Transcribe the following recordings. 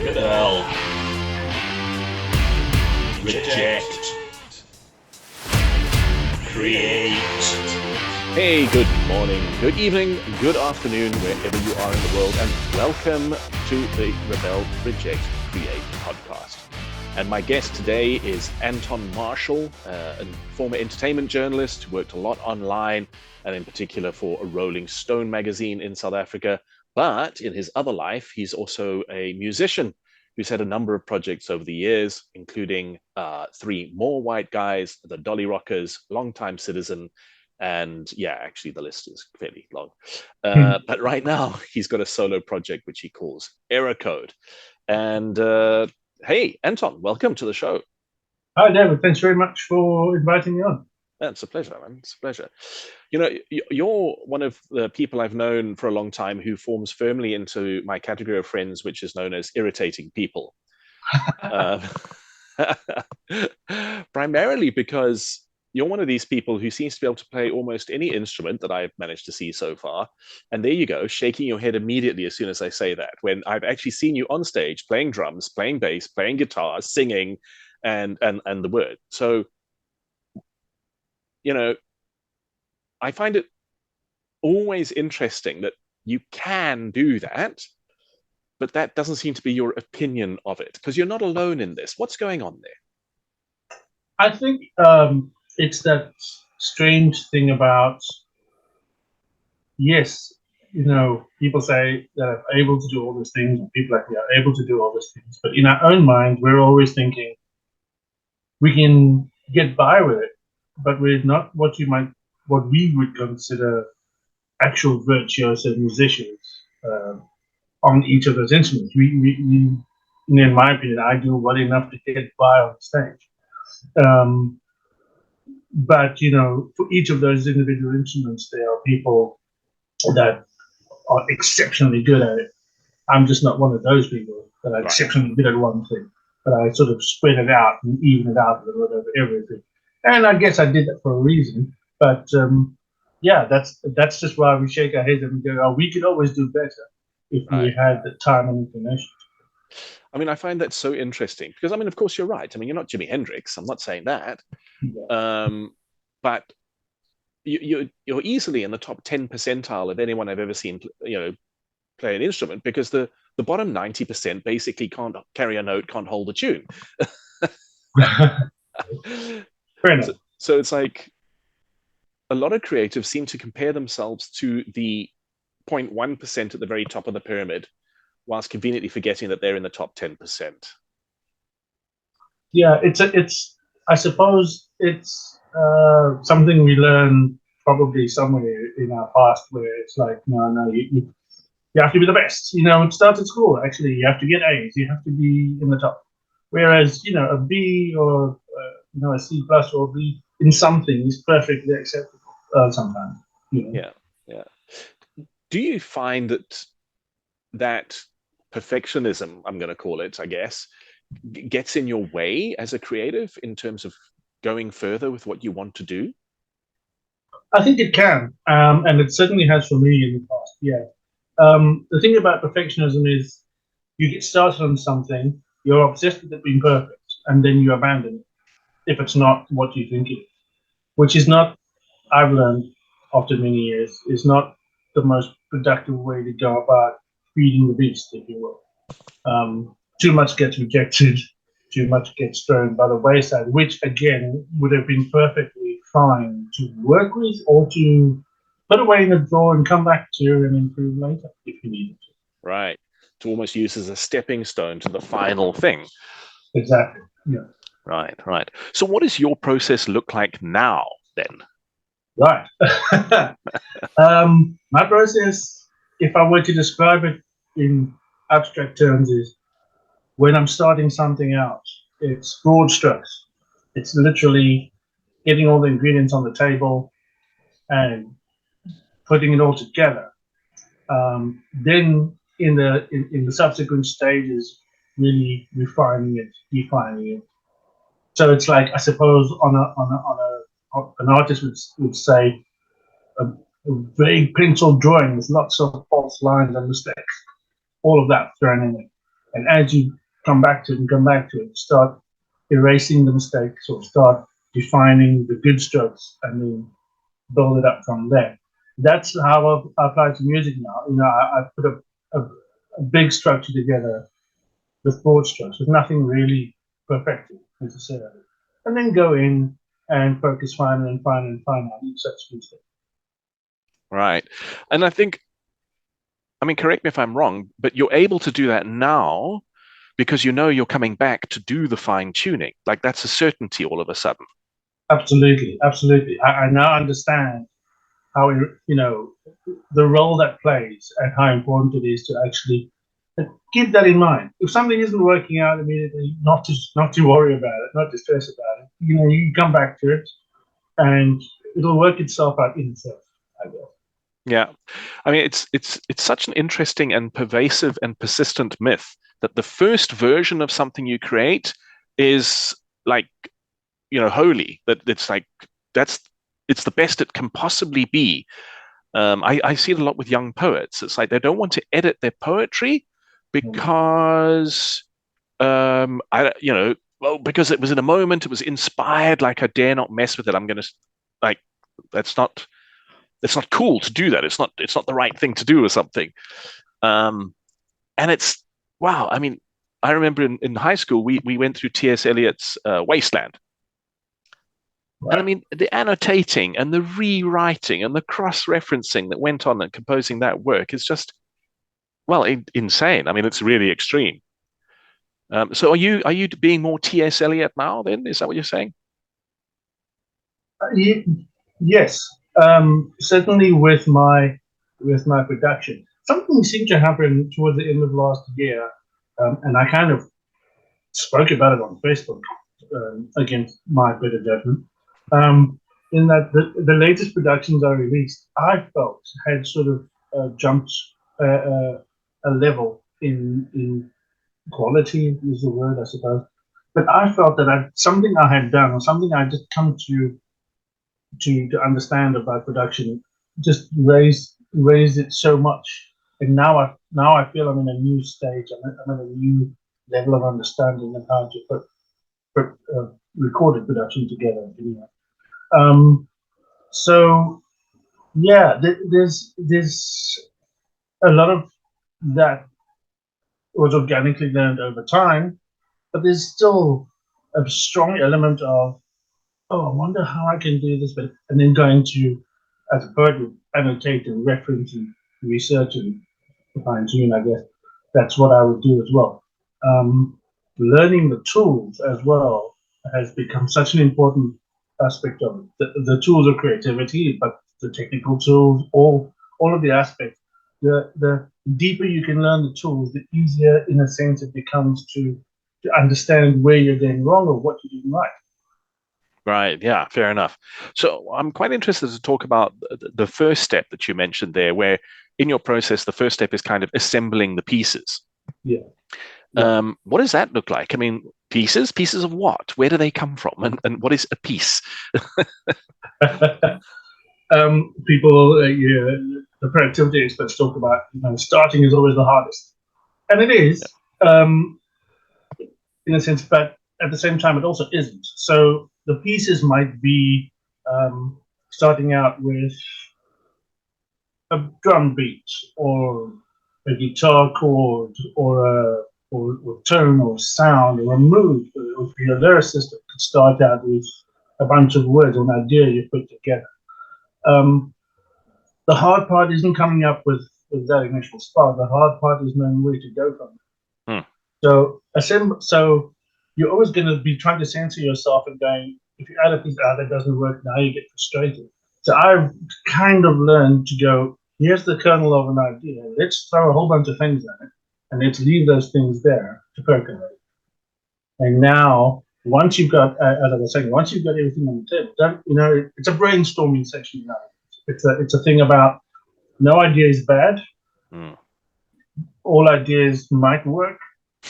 Rebel. Reject. Create. Hey, good morning, good evening, good afternoon, wherever you are in the world, and welcome to the Rebel, Reject, Create podcast. And my guest today is Anton Marshall, a former entertainment journalist who worked a lot online, and in particular for a Rolling Stone magazine in South Africa. But in his other life, he's also a musician who's had a number of projects over the years, including Three More White Guys, the Dollyrockers, Longtime Citizen, and yeah, actually the list is fairly long. But right now, he's got a solo project which he calls Eracode. And hey, Anton, welcome to the show. Hi, David. Thanks very much for inviting me on. It's a pleasure, man. It's a pleasure. You know, you're one of the people I've known for a long time who forms firmly into my category of friends, which is known as irritating people. Primarily because you're one of these people who seems to be able to play almost any instrument that I've managed to see so far. And there you go, shaking your head immediately as soon as I say that, when I've actually seen you on stage playing drums, playing bass, playing guitar, singing, and the word. So, you know, I find it always interesting that you can do that, but that doesn't seem to be your opinion of it, because you're not alone in this. What's going on there? I think it's that strange thing about, yes, you know, people say that I'm able to do all these things, and people like me are able to do all these things, but in our own mind, we're always thinking we can get by with it, but we're not what we would consider actual virtuoso musicians on each of those instruments. We, in my opinion, I do well enough to get by on stage. But, you know, for each of those individual instruments, there are people that are exceptionally good at it. I'm just not one of those people that are exceptionally good at one thing. But I sort of spread it out and even it out a little bit over everything. And I guess I did that for a reason. But yeah, that's just why we shake our heads and go, oh, we could always do better if we had the time and inclination. I mean, I find that so interesting because, I mean, of course, you're right. I mean, you're not Jimi Hendrix. I'm not saying that. Yeah. But you're easily in the top 10 percentile of anyone I've ever seen, you know, play an instrument, because the bottom 90% basically can't carry a note, can't hold a tune. So it's like a lot of creatives seem to compare themselves to the 0.1% at the very top of the pyramid, whilst conveniently forgetting that they're in the top 10%. Yeah, I suppose it's something we learn probably somewhere in our past, where it's like, no, you have to be the best. You know, it starts at school. Actually, you have to get A's. You have to be in the top. Whereas, you know, a B or you know, a C plus or B in something is perfectly acceptable sometimes. You know? Yeah. Do you find that perfectionism, I'm going to call it, I guess, gets in your way as a creative in terms of going further with what you want to do? I think it can, and it certainly has for me in the past. Yeah. The thing about perfectionism is you get started on something, you're obsessed with it being perfect, and then you abandon it if it's not what you think it is, which is not, I've learned after many years, is not the most productive way to go about feeding the beast, if you will. Too much gets rejected, too much gets thrown by the wayside, which again would have been perfectly fine to work with or to put away in a drawer and come back to and improve later if you needed to. Right. To almost use as a stepping stone to the final thing. Exactly. Yeah. Right. So what does your process look like now then? Right. My process, if I were to describe it in abstract terms, is when I'm starting something out, it's broad strokes. It's literally getting all the ingredients on the table and putting it all together. Then in the subsequent stages, really refining it, defining it. So it's like, I suppose an artist would say a vague pencil drawing with lots of false lines and mistakes, all of that thrown in it. And as you come back to it and come back to it, start erasing the mistakes or start defining the good strokes and then build it up from there. That's how I apply to music now. I put a big structure together with broad strokes, with nothing really perfected necessarily, and then go in and focus finer and finer and finer on each such mistake. Right. And I think, I mean, correct me if I'm wrong, but you're able to do that now because you know you're coming back to do the fine tuning. Like that's a certainty all of a sudden. Absolutely, absolutely. I now understand how the role that plays and how important it is to actually keep that in mind. If something isn't working out immediately, not to worry about it, not to stress about it. You come back to it, and it'll work itself out in itself, I guess. Yeah. I mean, it's such an interesting and pervasive and persistent myth that the first version of something you create is like, holy. That it's like it's the best it can possibly be. I see it a lot with young poets. It's like they don't want to edit their poetry because because it was in a moment, it was inspired. Like I dare not mess with it. I'm gonna like that's not cool to do that. It's not the right thing to do or something. And it's wow. I mean, I remember in high school we went through T.S. Eliot's Wasteland. Right. And I mean, the annotating and the rewriting and the cross-referencing that went on in composing that work is just, well, insane. I mean, it's really extreme. So are you being more T.S. Eliot now then? Is that what you're saying? Yes, certainly with my production. Something seemed to happen towards the end of last year, and I kind of spoke about it on Facebook against my better judgment. In that the latest productions I released, I felt had sort of jumped a level in quality is the word, I suppose. But I felt that something I had done or something I just come to understand about production just raised it so much, and now I feel I'm in a new stage. I'm in a new level of understanding of how to put recorded production together. So yeah, there's a lot of that was organically learned over time, but there's still a strong element of, oh, I wonder how I can do this, but and then going to, as a poet, annotate and reference and research and fine tune. I guess that's what I would do as well. Learning the tools as well has become such an important aspect of it. The tools of creativity, but the technical tools, all of the aspects. The deeper you can learn the tools, the easier, in a sense, it becomes to understand where you're going wrong or what you're doing right. Right. Yeah, fair enough. So I'm quite interested to talk about the first step that you mentioned there, where in your process, the first step is kind of assembling the pieces. Yeah. What does that look like? I mean, pieces of what? Where do they come from? And what is a piece? People, the productivity experts talk about, starting is always the hardest, and it is, in a sense, but at the same time, it also isn't. So the pieces might be starting out with a drum beat or a guitar chord or a tone or sound or a mood. If you're a lyricist, it could start out with a bunch of words or an idea you put together. The hard part isn't coming up with that initial spark. The hard part is knowing where to go from it. So you're always going to be trying to censor yourself and going, if you add a piece out that doesn't work, now you get frustrated. So I've kind of learned to go, here's the kernel of an idea. Let's throw a whole bunch of things at it, and let's leave those things there to percolate. And now, once you've got, as I was saying, once you've got everything on the table, it's a brainstorming session now. It's a thing about no idea is bad. All ideas might work.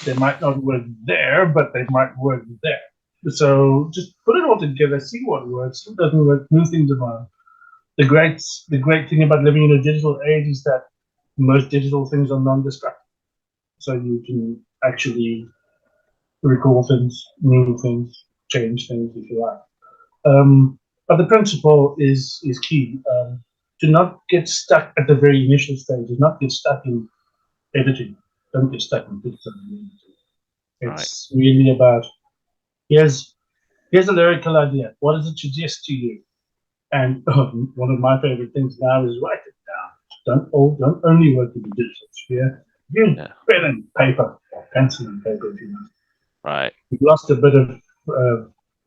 They might not work there, but they might work there. So just put it all together, see what works, what doesn't work, new things around. The great thing about living in a digital age is that most digital things are non-destructive. So you can actually recall things, move things, change things, if you like. But the principle is key. To not get stuck at the very initial stage, to not get stuck in editing. Don't get stuck in pixel. Right. It's really about here's a lyrical idea. What does it suggest to you? And one of my favorite things now is write it down. Don't only work with the digital sphere. Use pen and paper, or pencil and paper if you want. Right. We lost a bit of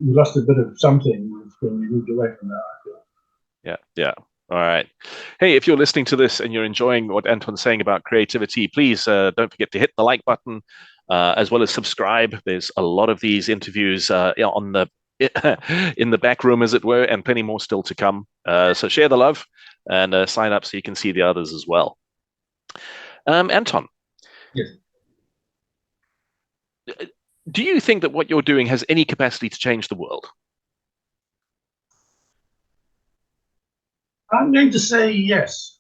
we lost a bit of something when we moved away from that. I feel. Yeah. All right. Hey, if you're listening to this and you're enjoying what Anton's saying about creativity, please don't forget to hit the like button, as well as subscribe. There's a lot of these interviews on the in the back room, as it were, and plenty more still to come. So share the love and sign up so you can see the others as well. Anton, Yes. do you think that what you're doing has any capacity to change the world? I'm going to say yes.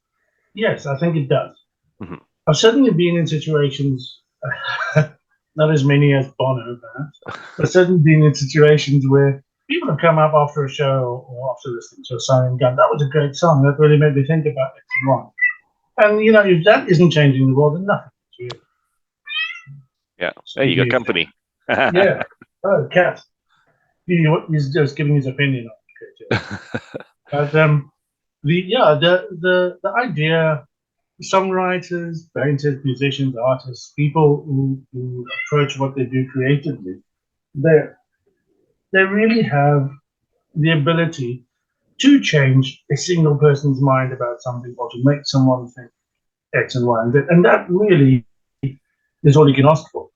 Yes, I think it does. Mm-hmm. I've certainly been in situations, not as many as Bono, perhaps, but certainly been in situations where people have come up after a show or after listening to a song and gone, that was a great song. That really made me think about X and Y. And, you know, if that isn't changing the world, then nothing is really. Yeah. There you go, company. Yeah. Oh, cat. He's just giving his opinion on it. But the idea, songwriters, painters, musicians, artists, people who approach what they do creatively, they really have the ability to change a single person's mind about something or to make someone think X and Y and Z. And that really is all you can ask for.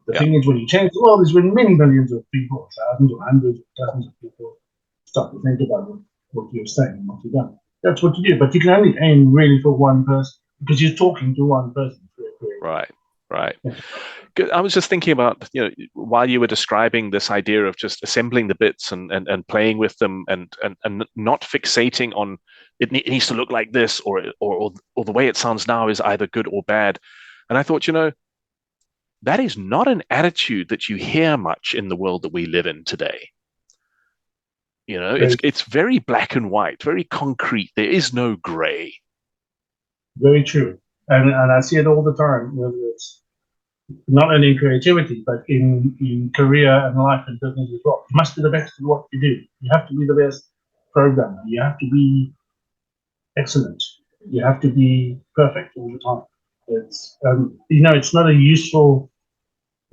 The thing is, when you change the world, is when many millions of people, thousands or hundreds or dozens of people start to think about what you're saying and what you've done. That's what you do. But you can only aim really for one person because you're talking to one person. Right. Good. I was just thinking about, while you were describing this idea of just assembling the bits and playing with them and not fixating on it needs to look like this or the way it sounds now is either good or bad. And I thought, that is not an attitude that you hear much in the world that we live in today. It's very black and white, very concrete. There is no gray. Very true. And I see it all the time, whether it's not only in creativity, but in career and life and business as well. You must be the best at what you do. You have to be the best programmer. You have to be excellent. You have to be perfect all the time. It's it's not a useful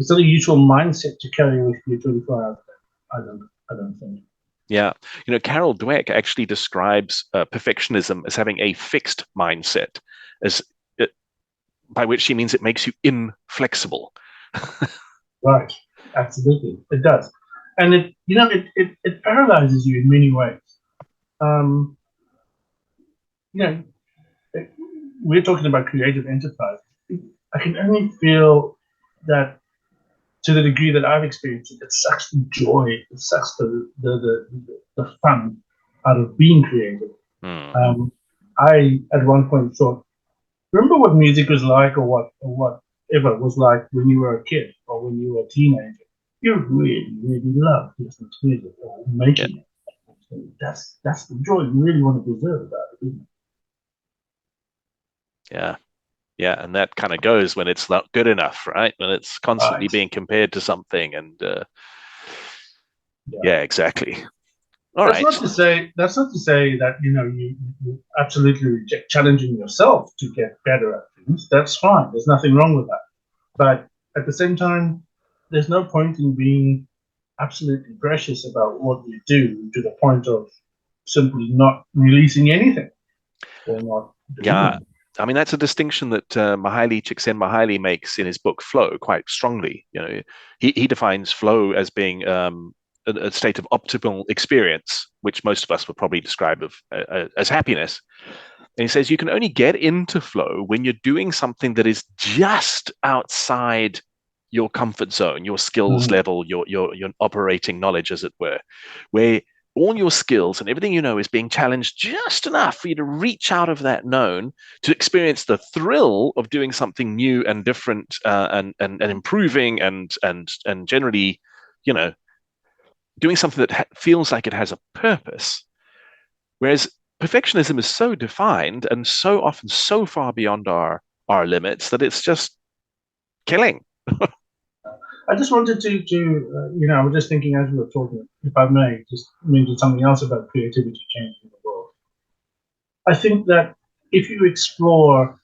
mindset to carry with you 24 hours a day. I don't think. Yeah. Carol Dweck actually describes perfectionism as having a fixed mindset, by which she means it makes you inflexible. Right. Absolutely. It does. And it paralyzes you in many ways. We're talking about creative enterprise. I can only feel that to the degree that I've experienced it, it sucks the joy, it sucks the fun out of being creative. I at one point thought, remember what music was like, or whatever was like when you were a kid or when you were a teenager. You really, really loved listening to music or making it. That's the joy you really want to preserve about it, isn't it? Yeah, and that kind of goes when it's not good enough, right? When it's constantly being compared to something, and exactly. That's not to say that you absolutely reject challenging yourself to get better at things. That's fine. There's nothing wrong with that. But at the same time, there's no point in being absolutely precious about what you do to the point of simply not releasing anything or not. Anything. I mean, that's a distinction that Mihaly Csikszentmihalyi makes in his book Flow quite strongly. He defines flow as being a state of optimal experience, which most of us would probably describe as happiness. And he says you can only get into flow when you're doing something that is just outside your comfort zone, your skills level, your operating knowledge, as it were, where all your skills and everything you know is being challenged just enough for you to reach out of that known to experience the thrill of doing something new and different, and improving and generally, you know, doing something that feels like it has a purpose. Whereas perfectionism is so defined and so often so far beyond our limits that it's just killing. I just wanted to, I was just thinking as we were talking, if I may, just mention something else about creativity changing the world. I think that if you explore,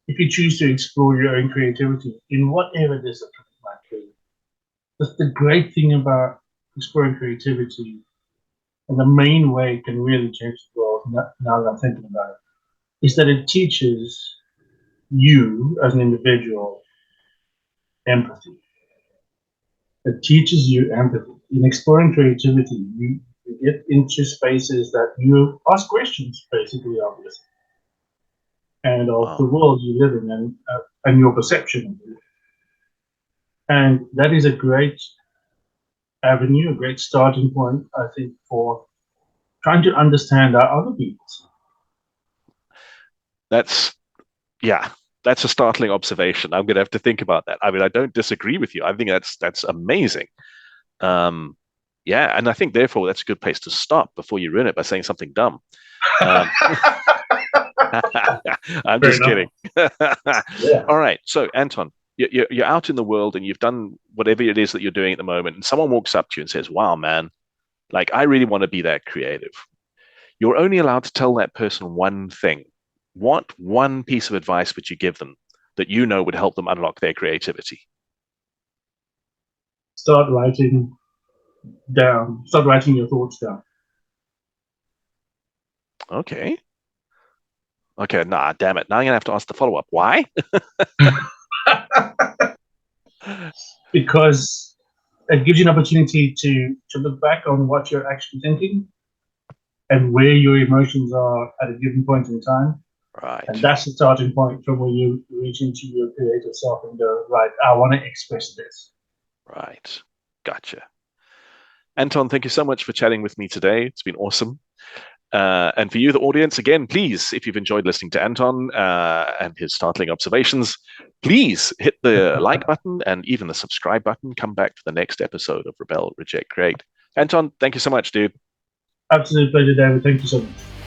if you choose to explore your own creativity in whatever discipline it might be, that's the great thing about exploring creativity, and the main way it can really change the world, now that I'm thinking about it, is that it teaches you as an individual empathy. It teaches you empathy. In exploring creativity, you get into spaces that you ask questions, basically, obviously, and of the Wow. world you live in, and your perception of it. And that is a great avenue, a great starting point, I think, for trying to understand our other peoples. That's yeah, that's a startling observation. I'm going to have to think about that. I mean, I don't disagree with you. I think that's amazing. Um, yeah, and I think therefore that's a good place to stop before you ruin it by saying something dumb. Um, I'm Fair just enough. kidding. Yeah. All right, so Anton, you're out in the world and you've done whatever it is that you're doing at the moment, and someone walks up to you and says, "Wow, man, like I really want to be that creative." You're only allowed to tell that person one thing. What one piece of advice would you give them that you know would help them unlock their creativity? Start writing down. Start writing your thoughts down. Okay. Okay, nah, damn it. Now I'm gonna have to ask the follow-up. Why? Because it gives you an opportunity to look back on what you're actually thinking and where your emotions are at a given point in time. And Right, that's the starting point from where you reach into your creative self and go, right, I want to express this. right. Gotcha. Anton, thank you so much for chatting with me today. It's been awesome. And for you, the audience, again, please, if you've enjoyed listening to Anton and his startling observations, please hit the like button and even the subscribe button. Come back to the next episode of Rebel, Reject, Create. Anton, thank you so much, dude. Absolute pleasure, David. Thank you so much.